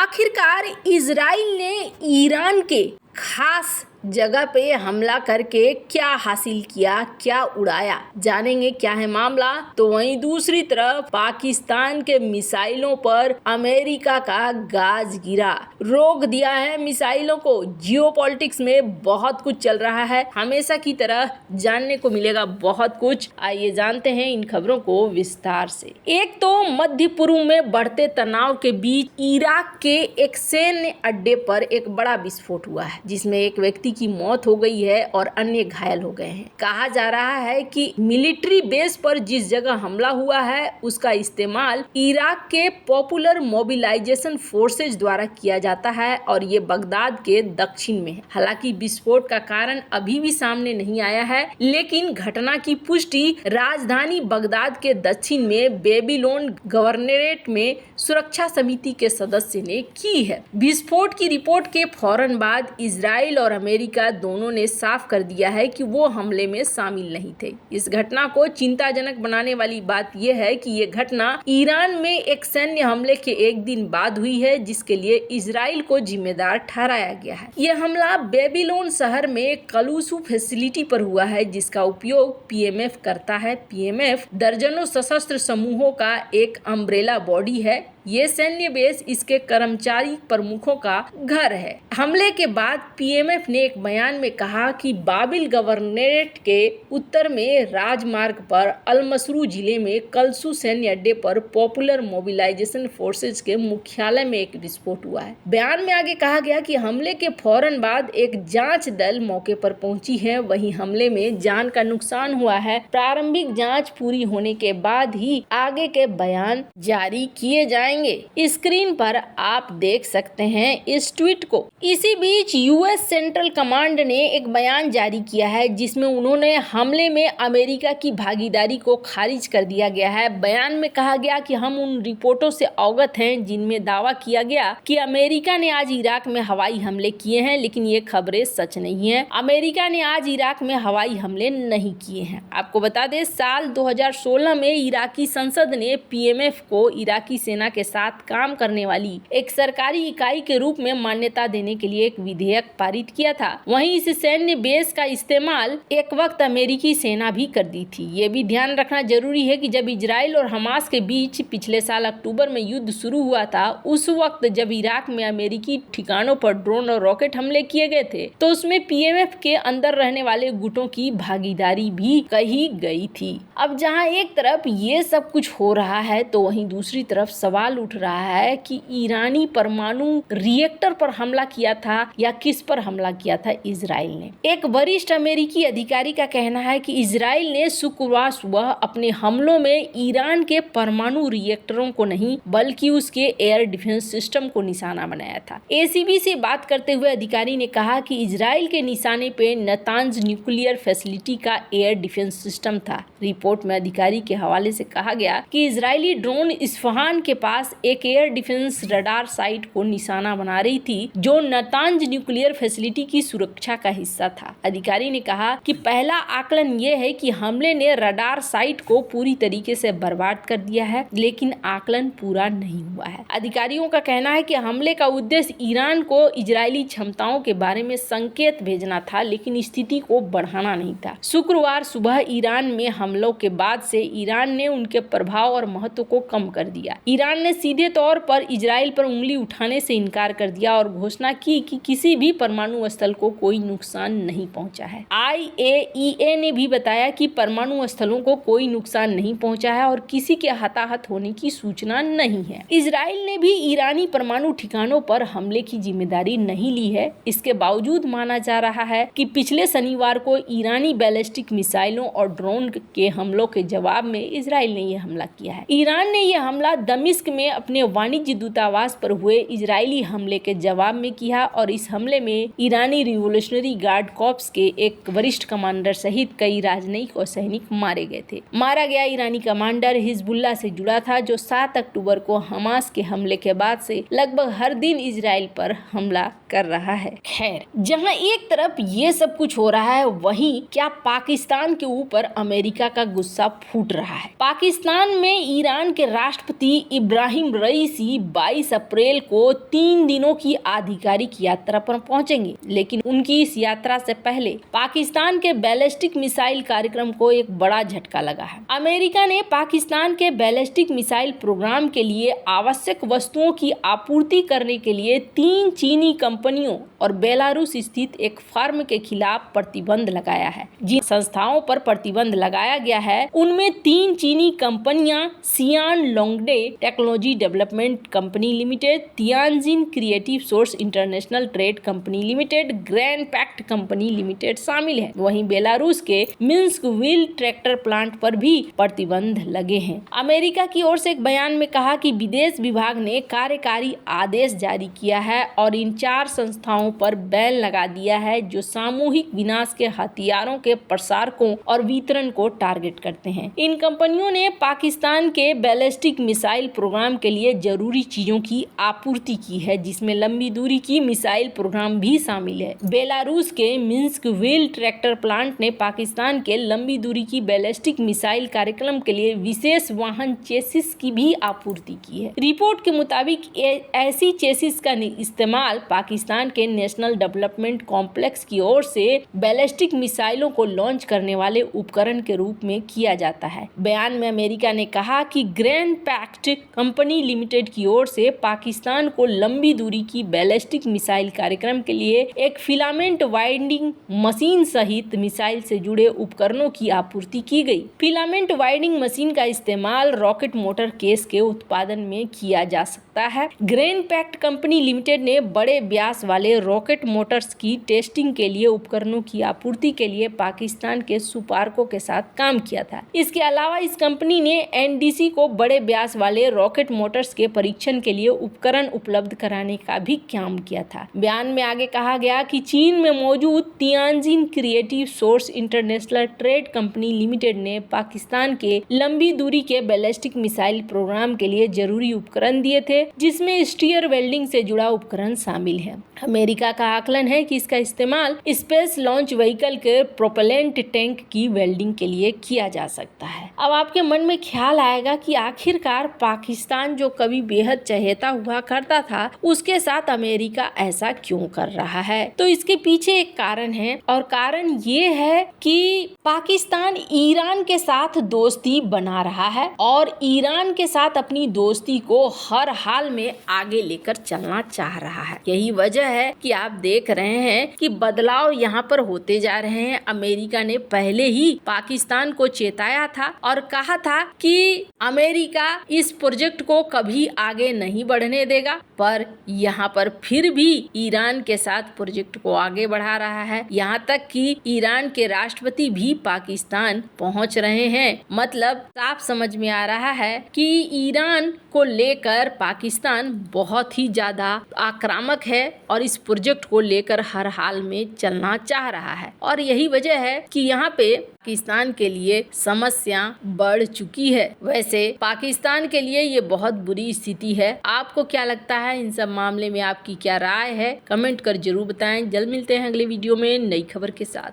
आखिरकार इजराइल ने ईरान के खास जगह पे हमला करके क्या हासिल किया, क्या उड़ाया, जानेंगे क्या है मामला। तो वहीं दूसरी तरफ पाकिस्तान के मिसाइलों पर अमेरिका का गाज गिरा, रोक दिया है मिसाइलों को। जियोपॉलिटिक्स में बहुत कुछ चल रहा है, हमेशा की तरह जानने को मिलेगा बहुत कुछ। आइए जानते हैं इन खबरों को विस्तार से। एक तो मध्य पूर्व में बढ़ते तनाव के बीच इराक के एक सैन्य अड्डे पर एक बड़ा विस्फोट हुआ है, जिसमें एक व्यक्ति की मौत हो गई है और अन्य घायल हो गए हैं। कहा जा रहा है कि मिलिट्री बेस पर जिस जगह हमला हुआ है उसका इस्तेमाल इराक के पॉपुलर मोबिलाइजेशन फोर्सेज द्वारा किया जाता है और ये बगदाद के दक्षिण में है। हालांकि विस्फोट का कारण अभी भी सामने नहीं आया है, लेकिन घटना की पुष्टि राजधानी बगदाद के दक्षिण में बेबीलोन गवर्नरेट में सुरक्षा समिति के सदस्य ने की है। विस्फोट की रिपोर्ट के फौरन बाद इजराइल और अमेरिका दोनों ने साफ कर दिया है कि वो हमले में शामिल नहीं थे। इस घटना को चिंताजनक बनाने वाली बात यह है कि ये घटना ईरान में एक सैन्य हमले के एक दिन बाद हुई है, जिसके लिए इजराइल को जिम्मेदार ठहराया गया है। यह हमला बेबीलोन शहर में कलूसू फैसिलिटी पर हुआ है, जिसका उपयोग पीएमएफ करता है। पीएमएफ दर्जनों सशस्त्र समूहों का एक अम्ब्रेला बॉडी है। ये सैन्य बेस इसके कर्मचारी प्रमुखों का घर है। हमले के बाद पीएमएफ ने एक बयान में कहा कि बाबिल गवर्नरेट के उत्तर में राजमार्ग पर अलमसरू जिले में कलसू सैन्य अड्डे पर पॉपुलर मोबिलाइजेशन फोर्सेज के मुख्यालय में एक विस्फोट हुआ है। बयान में आगे कहा गया कि हमले के फौरन बाद एक जांच दल मौके पर पहुंची है। वहीं हमले में जान का नुकसान हुआ है। प्रारंभिक जांच पूरी होने के बाद ही आगे के बयान जारी किए जाएंगे। स्क्रीन पर आप देख सकते हैं इस ट्वीट को। इसी बीच यूएस सेंट्रल कमांड ने एक बयान जारी किया है, जिसमें उन्होंने हमले में अमेरिका की भागीदारी को खारिज कर दिया गया है। बयान में कहा गया कि हम उन रिपोर्टों से अवगत हैं जिनमें दावा किया गया कि अमेरिका ने आज इराक में हवाई हमले किए हैं, लेकिन ये खबरें सच नहीं है। अमेरिका ने आज इराक में हवाई हमले नहीं किए हैं। आपको बता दें, साल 2016 में इराकी संसद ने पीएमएफ को इराकी सेना के साथ काम करने वाली एक सरकारी इकाई के रूप में मान्यता देने के लिए एक विधेयक पारित किया था। वहीं इस सैन्य बेस का इस्तेमाल एक वक्त अमेरिकी सेना भी कर दी थी। ये भी ध्यान रखना जरूरी है कि जब इजराइल और हमास के बीच पिछले साल अक्टूबर में युद्ध शुरू हुआ था, उस वक्त जब इराक में अमेरिकी ठिकानों पर ड्रोन और रॉकेट हमले किए गए थे, तो उसमें पीएमएफ के अंदर रहने वाले गुटों की भागीदारी भी कही गई थी। अब जहां एक तरफ ये सब कुछ हो रहा है, तो वहीं दूसरी तरफ सवाल उठ रहा है कि ईरानी परमाणु रिएक्टर पर हमला किया था या किस पर हमला किया था इजराइल ने। एक वरिष्ठ अमेरिकी अधिकारी का कहना है कि इजराइल ने शुक्रवार सुबह अपने हमलों में ईरान के परमाणु रिएक्टरों को नहीं, बल्कि उसके एयर डिफेंस सिस्टम को निशाना बनाया था। एसीबी से बात करते हुए अधिकारी ने कहा कि इजराइल के निशाने पे नतांज न्यूक्लियर फैसिलिटी का एयर डिफेंस सिस्टम था। रिपोर्ट में अधिकारी के हवाले से कहा गया कि इजरायली ड्रोन इस्फहान के पास एक एयर डिफेंस रडार साइट को निशाना बना रही थी, जो नतांज न्यूक्लियर फैसिलिटी की सुरक्षा का हिस्सा था। अधिकारी ने कहा कि पहला आकलन यह है कि हमले ने रडार साइट को पूरी तरीके से बर्बाद कर दिया है, लेकिन आकलन पूरा नहीं हुआ है। अधिकारियों का कहना है कि हमले का उद्देश्य ईरान को इजरायली क्षमताओं के बारे में संकेत भेजना था, लेकिन स्थिति को बढ़ाना नहीं था। शुक्रवार सुबह ईरान में हमलों के बाद से ईरान ने उनके प्रभाव और महत्व को कम कर दिया। ईरान ने सीधे तौर पर इजराइल पर उंगली उठाने से इनकार कर दिया और घोषणा की कि किसी भी परमाणु स्थल को कोई नुकसान नहीं पहुंचा है। IAEA ने भी बताया कि परमाणु स्थलों को कोई नुकसान नहीं पहुंचा है और किसी के हताहत होने की सूचना नहीं है। इजराइल ने भी ईरानी परमाणु ठिकानों पर हमले की जिम्मेदारी नहीं ली है। इसके बावजूद माना जा रहा है कि पिछले शनिवार को ईरानी बैलिस्टिक मिसाइलों और ड्रोन के हमलों के जवाब में इजराइल ने यह हमला किया है। ईरान ने यह हमला दमिश्क में अपने वाणिज्य दूतावास पर हुए इजरायली हमले के जवाब में किया और इस हमले में ईरानी रिवोल्यूशनरी गार्ड कॉर्प्स के एक वरिष्ठ कमांडर सहित कई राजनयिक और सैनिक मारे गए थे। मारा गया ईरानी कमांडर हिजबुल्लाह से जुड़ा था, जो 7 अक्टूबर को हमास के हमले के बाद से लगभग हर दिन इजराइल पर हमला कर रहा है। खैर, जहां एक तरफ ये सब कुछ हो रहा है, वहीं क्या पाकिस्तान के ऊपर अमेरिका का गुस्सा फूट रहा है। पाकिस्तान में ईरान के राष्ट्रपति इब्राहिम इब्राहिम रईसी 22 अप्रैल को 3 दिनों की आधिकारिक यात्रा पर पहुंचेंगे, लेकिन उनकी इस यात्रा से पहले पाकिस्तान के बैलिस्टिक मिसाइल कार्यक्रम को एक बड़ा झटका लगा है। अमेरिका ने पाकिस्तान के बैलिस्टिक मिसाइल प्रोग्राम के लिए आवश्यक वस्तुओं की आपूर्ति करने के लिए 3 चीनी कंपनियों और बेलारूस स्थित एक फर्म के खिलाफ प्रतिबंध लगाया है। जिन संस्थाओं पर प्रतिबंध लगाया गया है उनमें 3 चीनी कंपनियां Xi'an Longde technology development company limited, Tianjin creative source international trade company limited, grand pact company limited शामिल है। वहीं बेलारूस के मिन्स्क व्हील ट्रैक्टर प्लांट पर भी प्रतिबंध लगे हैं। अमेरिका की ओर से एक बयान में कहा कि विदेश विभाग ने कार्यकारी आदेश जारी किया है और इन 4 संस्थाओं पर बैन लगा दिया है जो सामूहिक विनाश के हथियारों के प्रसारकों और वितरण को टारगेट करते हैं। इन कंपनियों ने पाकिस्तान के बैलिस्टिक मिसाइल प्रोग्राम के लिए जरूरी चीजों की आपूर्ति की है, जिसमें लंबी दूरी की मिसाइल प्रोग्राम भी शामिल है। बेलारूस के मिन्स्क व्हील ट्रैक्टर प्लांट ने पाकिस्तान के लंबी दूरी की बैलिस्टिक मिसाइल कार्यक्रम के लिए विशेष वाहन चेसिस की भी आपूर्ति की है। रिपोर्ट के मुताबिक ऐसी चेसिस का इस्तेमाल पाकिस्तान के नेशनल डेवलपमेंट कॉम्प्लेक्स की ओर से बैलिस्टिक मिसाइलों को लॉन्च करने वाले उपकरण के रूप में किया जाता है। बयान में अमेरिका ने कहा कि ग्रैंड पैक्ट कंपनी लिमिटेड की ओर से पाकिस्तान को लंबी दूरी की बैलिस्टिक मिसाइल कार्यक्रम के लिए एक फिलामेंट वाइंडिंग मशीन सहित मिसाइल से जुड़े उपकरणों की आपूर्ति की गई। फिलामेंट वाइंडिंग मशीन का इस्तेमाल रॉकेट मोटर केस के उत्पादन में किया जा सकता है। ग्रैंड पैक्ट कंपनी लिमिटेड ने बड़े व्यास वाले रॉकेट मोटर्स की टेस्टिंग के लिए उपकरणों की आपूर्ति के लिए पाकिस्तान के सुपार्को के साथ काम किया था। इसके अलावा इस कंपनी ने एनडीसी को बड़े व्यास वाले रॉकेट मोटर्स के परीक्षण के लिए उपकरण उपलब्ध कराने का भी काम किया था। बयान में आगे कहा गया कि चीन में मौजूद Tianjin creative source international trade company limited ने पाकिस्तान के लंबी दूरी के बैलिस्टिक मिसाइल प्रोग्राम के लिए जरूरी उपकरण दिए थे, जिसमें स्टीयर वेल्डिंग से जुड़ा उपकरण शामिल है। अमेरिका का आकलन है कि इसका इस्तेमाल स्पेस लॉन्च व्हीकल के प्रोपेलेंट टैंक की वेल्डिंग के लिए किया जा सकता है। अब आपके मन में ख्याल आएगा कि आखिरकार पाकिस्तान जो कभी बेहद चहेता हुआ करता था, उसके साथ अमेरिका ऐसा क्यों कर रहा है? तो इसके पीछे एक कारण है और कारण ये है कि पाकिस्तान ईरान के साथ दोस्ती बना रहा है और ईरान के साथ अपनी दोस्ती को हर हाल में आगे लेकर चलना चाह रहा है। यही वजह है कि आप देख रहे हैं कि बदलाव यहाँ पर होते जा रहे हैं। अमेरिका ने पहले ही पाकिस्तान को चेताया था और कहा था कि अमेरिका इस प्रोजेक्ट को कभी आगे नहीं बढ़ने देगा, पर यहाँ पर फिर भी ईरान के साथ प्रोजेक्ट को आगे बढ़ा रहा है। यहाँ तक कि ईरान के राष्ट्रपति भी पाकिस्तान पहुँच रहे हैं। मतलब साफ समझ में आ रहा है कि ईरान को लेकर पाकिस्तान बहुत ही ज्यादा आक्रामक है और इस प्रोजेक्ट को लेकर हर हाल में चलना चाह रहा है। और यही वजह है कि यहाँ पे पाकिस्तान के लिए समस्या बढ़ चुकी है। वैसे पाकिस्तान के लिए ये बहुत बुरी स्थिति है। आपको क्या लगता है इन सब मामले में? आपकी क्या राय है? कमेंट कर जरूर बताएं। जल्द मिलते हैं अगले वीडियो में नई खबर के साथ।